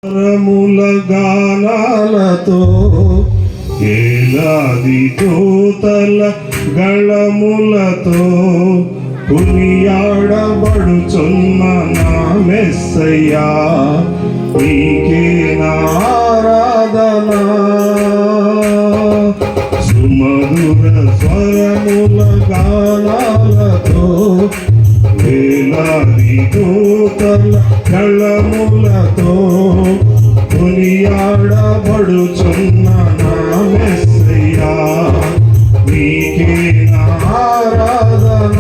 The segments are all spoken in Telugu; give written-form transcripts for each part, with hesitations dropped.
రముల గానాలతో ఏలాది దూతల గళములతో కొనియాడబడుచున్న నా మెస్సయ్యా, నీకే నా ఆరాధన. సుమధుర స్వరముల గానాలతో వేలాది దూతల గళములతో కొనియాడబడుచున్న నా మెస్సయ్యా, నీకే నా ఆరాధన.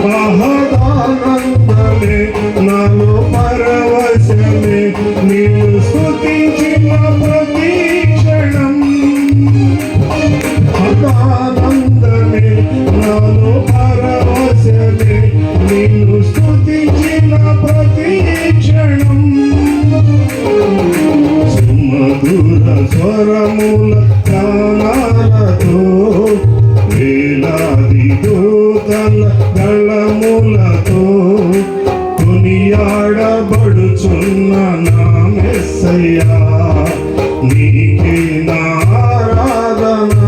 మహదానందమే నాలో పరవశమే, నీవు స్తుతించిన ప్రతి క్షణం. మహదానందమే నాలో పరవశమే, నిన్ను స్తుతించిన ప్రతి క్షణం. సుమధుర స్వరముల గానాలతో వేలాది దూతల గళములతో కొనియాడబడుచున్న నా మెస్సయ్యా, నీకే నా ఆరాధన.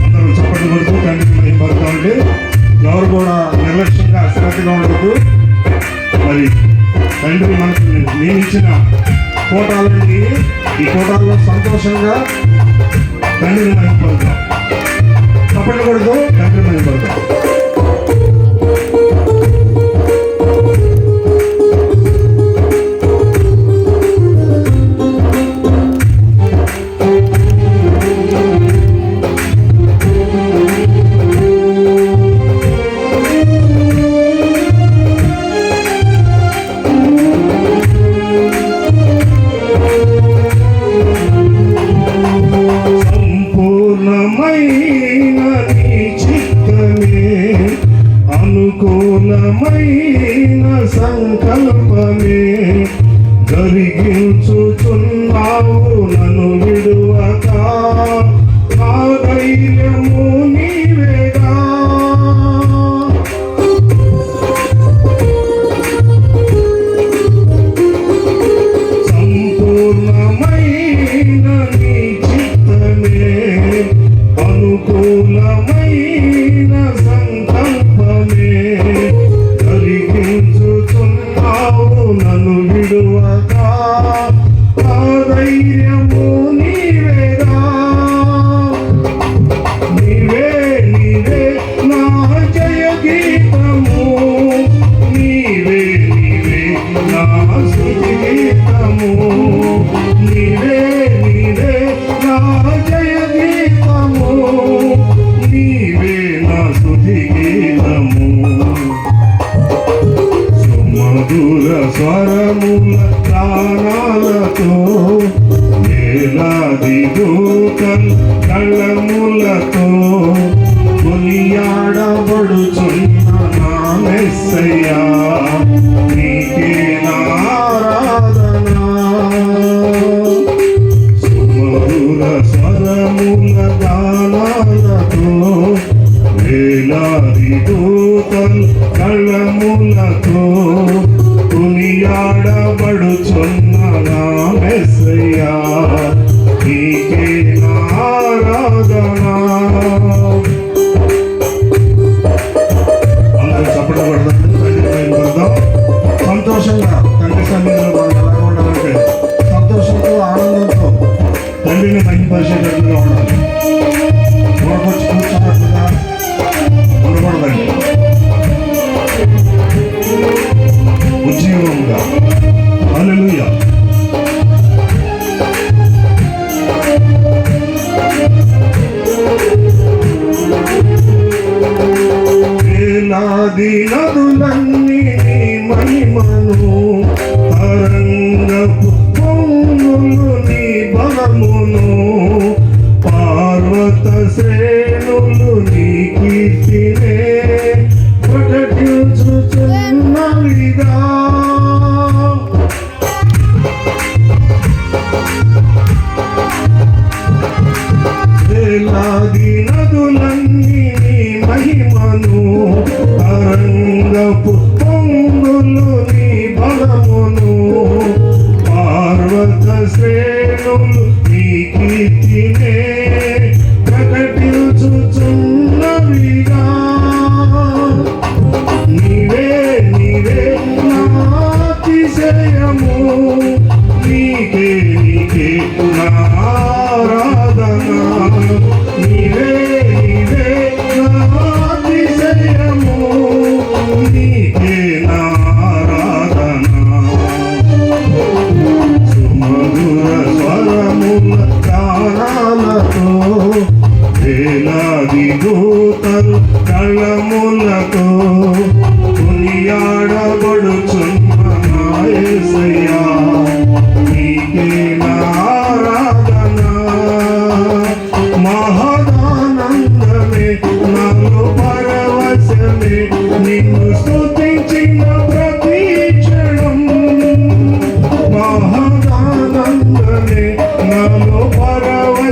అందరూ చప్పట్లు కొడుతూ తండ్రికి మహిమపడతామండి. ఎవరు కూడా నిర్లక్ష్యంగా అశ్రద్ధగా ఉండదు. మరి తండ్రి మనకు నియమించిన కోటాలని ఈ కోటాల్లో సంతోషంగా తండ్రిని మహిమపడతాం. చప్పట్లు కొడుతూ తండ్రిని మహిమపడతాం. అనుకూలమైన సంకల్పమే జరిగించుచున్నావు నన్ను విడువక, నా ధైర్యము నీవేగా. సంపూర్ణమైన నీ చిత్తమే అనుకూలమైన సంకల్పమే జరిగించుచున్నావు నన్ను విడువక, నా ధైర్యము నీవేగా. నీవే నీవే నా జయ గీతము, నీవే నీవే నా స్తుతి గీతము, నీవే నీవే నా జయ గీతము, నీవే నా స్తుతి గీతము. సుమధుర స్వరముల గానాలతో వేలాది దూతల గళములతో కొనియాడబడుచున్న నా మెస్సయ్యా, నీకే నా ఆరాధన. సుమధుర స్వరముల గానాలతో వేలాది దూతల గళములతో కొనియాడబడుచున్న నా మెస్సయ్యా, నీకే నా ఆరాధన. అందరూ చప్పట్లు కొడదాం, తండ్రి పడదాం. సంతోషంగా తండ్రి సన్నిధిలో మనం ఎలా ఉండాలంటే సంతోషంతో ఆనందంతో తండ్రిని మహిమపరిచేటట్లుగా ఉండాలి. గొడవచ్చి కూర్చున్నట్లుగా ఉండకూడదండి. ఉజ్జీవంగా హల్లెలూయా. వేలాది నదులన్నీ నీ మహిమను, తరంగపు పొంగులు నీ బలమును, పార్వత శ్రేణులు నీ కీర్తినే ప్రకటించుచున్నవిగా. వేలాది నదులన్నీ నీ మహిమను, తరంగ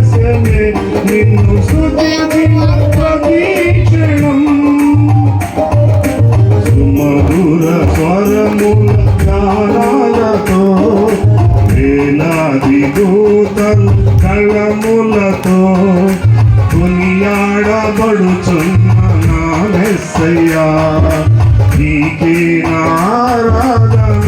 ఆలస్యమే నిన్ను స్తుతించిన ప్రతి క్షణం సుమధుర స్వరముల గానాలతో వేలాది దూతలు కళములతో కొనియాడబడుచున్న నా మెస్సయ్యా నీకే నా ఆరాధన